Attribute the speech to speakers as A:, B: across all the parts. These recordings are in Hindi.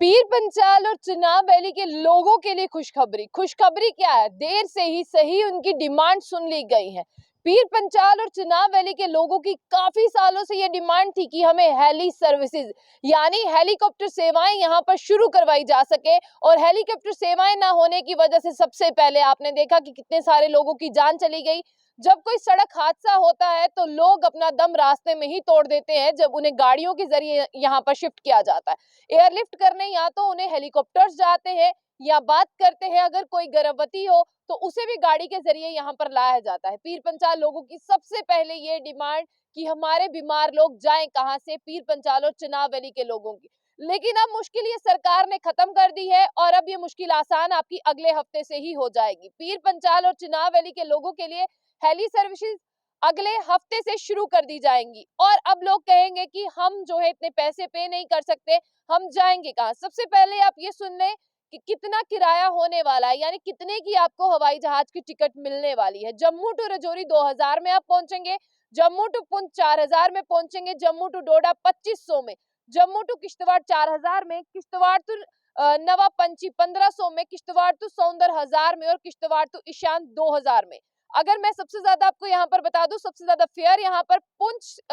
A: पीर पंचाल और चिनाब वैली के लोगों के लिए खुशखबरी क्या है? देर से ही सही उनकी डिमांड सुन ली गई है। पीर पंचाल और चिनाब वैली के लोगों की काफी सालों से ये डिमांड थी कि हमें हेली सर्विसेज यानी हेलीकॉप्टर सेवाएं यहाँ पर शुरू करवाई जा सके। और हेलीकॉप्टर सेवाएं ना होने की वजह से सबसे पहले आपने देखा कि कितने सारे लोगों की जान चली गई। जब कोई सड़क हादसा होता है तो लोग अपना दम रास्ते में ही तोड़ देते हैं, जब उन्हें गाड़ियों के जरिए यहाँ पर शिफ्ट किया जाता है एयरलिफ्ट करने, या तो उन्हें हेलीकॉप्टर्स जाते हैं, या बात करते हैं अगर कोई गर्भवती हो तो उसे भी गाड़ी के जरिए यहाँ पर लाया जाता है। पीर पंचाल लोगों की सबसे पहले ये डिमांड कि हमारे बीमार लोग जाएं कहां से? पीर पंचाल और चिनाब वैली के लोगों की। लेकिन अब मुश्किल ये सरकार ने खत्म कर दी है और अब ये मुश्किल आसान आपकी अगले हफ्ते से ही हो जाएगी। पीर पंचाल और चिनाब वैली के लोगों के लिए हेली सर्विसेज अगले हफ्ते से शुरू कर दी जाएंगी। और अब लोग कहेंगे कि हम जो है इतने पैसे पे नहीं कर सकते, हम जाएंगे कहाँ? सबसे पहले आप ये सुन लें कि कितना किराया होने वाला है, यानी कितने की आपको हवाई जहाज की टिकट मिलने वाली है। जम्मू टू रजौरी 2000 में आप पहुंचेंगे, जम्मू टू पुंछ 4000 में पहुंचेंगे, जम्मू टू डोडा 2500 में, जम्मू टू किश्तवाड़ 4000 में, किश्तवाड़ टू नवापंची 1500 में, किश्तवाड़ टू सौंदर 1000 में और किश्तवाड़ टू ईशान 2000 में। अगर मैं सबसे ज्यादा आपको यहाँ पर बता दूं, सबसे ज्यादा फेयर यहाँ पर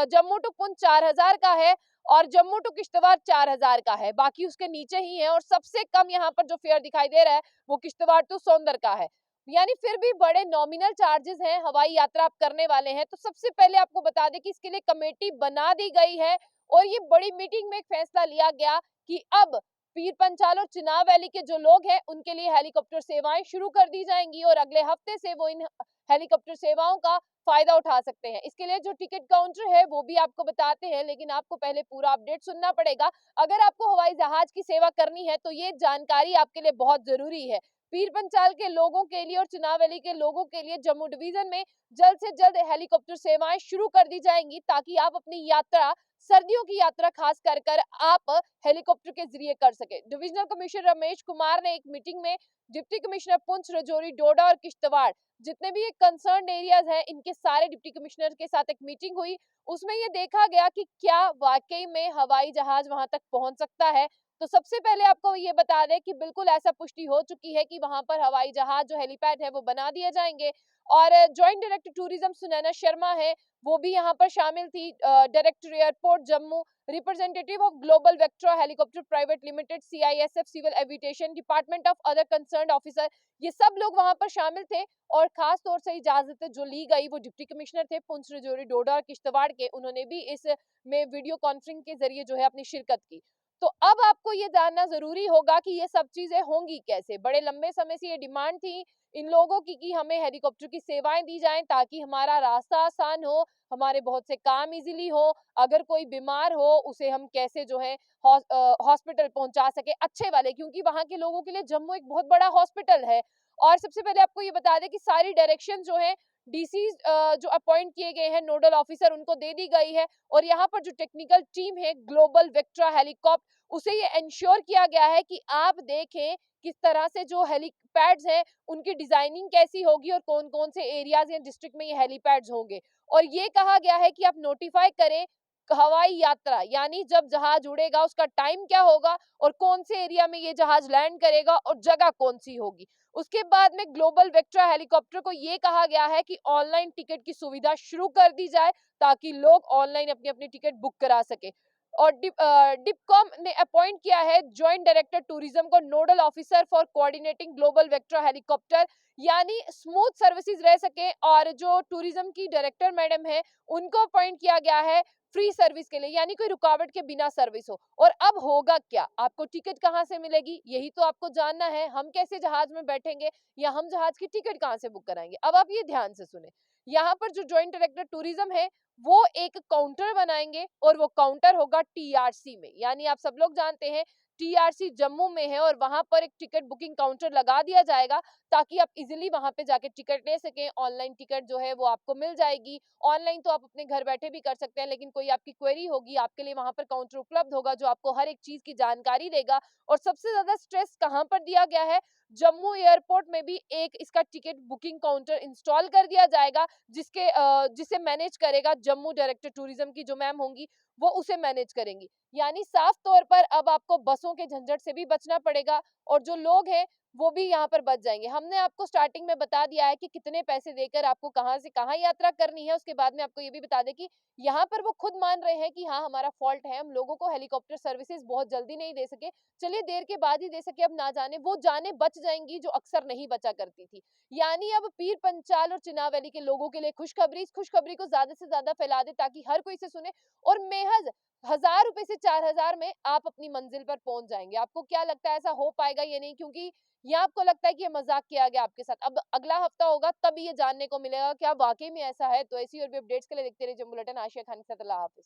A: जम्मू टू पुंछ 4000 का है और जम्मू टू किश्तवाड़ 4000 का है, बाकी उसके नीचे ही है। और सबसे कम यहाँ पर जो फेयर दिखाई दे रहा है वो किश्तवाड़ टू सौंदर का है, यानी फिर भी बड़े नॉमिनल चार्जेस हैं हवाई यात्रा आप करने वाले हैं। तो सबसे पहले आपको बता दें कि इसके लिए कमेटी बना दी गई है और ये बड़ी मीटिंग में एक फैसला लिया गया कि अब पीर पंचाल और चिनाब वैली के जो लोग हैं उनके लिए हेलीकॉप्टर सेवाएं शुरू कर दी जाएंगी और अगले हफ्ते से वो इन हेलीकॉप्टर सेवाओं का फायदा उठा सकते हैं। इसके लिए जो टिकट काउंटर है वो भी आपको बताते हैं, लेकिन आपको पहले पूरा अपडेट सुनना पड़ेगा। अगर आपको हवाई जहाज की सेवा करनी है तो ये जानकारी आपके लिए बहुत जरूरी है। पीर पंचाल के लोगों के लिए और चिनाब वैली के लोगों के लिए जम्मू डिवीजन में जल्द से जल्द हेलीकॉप्टर सेवाएं शुरू कर दी जाएंगी, ताकि आप अपनी यात्रा, सर्दियों की यात्रा खास कर आप हेलीकॉप्टर के जरिए कर सके। डिविजनल कमिश्नर रमेश कुमार ने एक मीटिंग में डिप्टी कमिश्नर पुंछ, रजौरी, डोडा और किश्तवाड़ जितने भी कंसर्न एरियाज हैं इनके सारे डिप्टी कमिश्नर के साथ एक मीटिंग हुई। उसमें ये देखा गया कि क्या वाकई में हवाई जहाज वहां तक पहुंच सकता है। तो सबसे पहले आपको ये बता दें कि बिल्कुल ऐसा पुष्टि हो चुकी है कि वहां पर हवाई जहाज जो हेलीपैड है वो बना दिए जाएंगे। और joint director tourism Sunaina Sharma है, वो भी यहाँ पर शामिल थी। Director airport Jammu, representative of global Vectra helicopter private limited, CISF, civil aviation department of other concerned officer, ये सब लोग वहां पर शामिल थे। और खास तौर से इजाजत जो ली गई वो डिप्टी कमिश्नर थे पुंछ, रजौरी, डोडा और किश्तवाड़ के, उन्होंने भी इस में वीडियो कॉन्फ्रेंसिंग के जरिए जो है अपनी शिरकत की। तो अब आपको ये जानना जरूरी होगा कि ये सब चीजें होंगी कैसे। बड़े लंबे समय से ये डिमांड थी इन लोगों की कि हमें हेलीकॉप्टर की सेवाएं दी जाएं ताकि हमारा रास्ता आसान हो, हमारे बहुत से काम इजीली हो, अगर कोई बीमार हो उसे हम कैसे जो है हॉस्पिटल पहुंचा सके अच्छे वाले, क्योंकि वहां के लोगों के लिए जम्मू एक बहुत बड़ा हॉस्पिटल है। और सबसे पहले आपको ये बता दें कि सारी डायरेक्शन जो है डीसी जो अपॉइंट किए गए हैं नोडल ऑफिसर उनको दे दी गई है। और यहाँ पर जो टेक्निकल टीम है ग्लोबल वेक्ट्रा हेलीकॉप्टर, उसे ये इंश्योर किया गया है कि आप देखें किस तरह से जो हेलीपैड्स हैं उनकी डिजाइनिंग कैसी होगी और कौन कौन से एरियाज या डिस्ट्रिक्ट में ये हेलीपैड्स होंगे। और ये कहा गया है कि आप नोटिफाई करें हवाई यात्रा, यानी जब जहाज उड़ेगा उसका टाइम क्या होगा और कौन से एरिया में ये जहाज लैंड करेगा और जगह कौन सी होगी। उसके बाद में ग्लोबल वेक्ट्रा हेलीकॉप्टर को ये कहा गया है कि ऑनलाइन टिकट की सुविधा शुरू कर दी जाए ताकि लोग ऑनलाइन अपनी अपनी टिकट बुक करा सके। और डिपकॉम ने अपॉइंट किया है ज्वाइंट डायरेक्टर टूरिज्म को nodal officer for coordinating global Vectra helicopter, यानी स्मूथ सर्विसेज रह सके। और जो टूरिज्म की डायरेक्टर मैडम है उनको अपॉइंट किया गया है फ्री सर्विस के लिए, यानी कोई रुकावट के बिना सर्विस हो। और अब होगा क्या, आपको टिकट कहाँ से मिलेगी यही तो आपको जानना है। हम कैसे जहाज में बैठेंगे या हम जहाज की टिकट कहाँ से बुक कराएंगे? अब आप ये ध्यान से सुने, यहाँ पर जो ज्वाइंट डायरेक्टर टूरिज्म है वो एक काउंटर बनाएंगे और वो काउंटर होगा टीआरसी में, यानी आप सब लोग जानते हैं टीआरसी जम्मू में है और वहां पर एक टिकट बुकिंग काउंटर लगा दिया जाएगा ताकि आप इजीली वहां पे जाके टिकट ले सकें। ऑनलाइन टिकट जो है वो आपको मिल जाएगी। ऑनलाइन तो आप अपने घर बैठे भी कर सकते हैं, लेकिन कोई आपकी क्वेरी होगी आपके लिए वहां पर काउंटर उपलब्ध होगा जो आपको हर एक चीज की जानकारी देगा। और सबसे ज्यादा स्ट्रेस कहाँ पर दिया गया है, जम्मू एयरपोर्ट में भी एक इसका टिकट बुकिंग काउंटर इंस्टॉल कर दिया जाएगा जिसे मैनेज करेगा जम्मू डायरेक्टर टूरिज्म की जो मैम होंगी, वो उसे मैनेज करेंगी। यानी साफ तौर पर अब आपको बसों के झंझट से भी बचना पड़ेगा और जो लोग हैं वो भी यहाँ पर बच जाएंगे। हमने आपको स्टार्टिंग में बता दिया है कि कितने पैसे देकर आपको कहाँ से कहाँ यात्रा करनी है। उसके बाद में आपको ये भी बता दें कि यहाँ पर वो खुद मान रहे हैं कि हाँ हमारा फॉल्ट है, हम लोगों को हेलीकॉप्टर सर्विसेज बहुत जल्दी नहीं दे सके, चलिए देर के बाद ही दे सके, अब ना जाने वो जाने बच जाएंगी जो अक्सर नहीं बचा करती थी। यानी अब पीर पंचाल और चिनाब वैली के लोगों के लिए खुशखबरी, इस खुशखबरी को ज्यादा से ज्यादा फैला दे ताकि हर कोई इसे सुने और महज 1000 रुपए से 4000 में आप अपनी मंजिल पर पहुंच जाएंगे। आपको क्या लगता है ऐसा हो पाएगा या नहीं? क्योंकि या आपको लगता है कि ये मजाक किया गया आपके साथ? अब अगला हफ्ता होगा तब ये जानने को मिलेगा क्या वाकई में ऐसा है। तो ऐसी और भी अपडेट्स के लिए देखते रहिए जंग बुलेटिन। आशिया खान के साथ, अल्लाह हाफिज।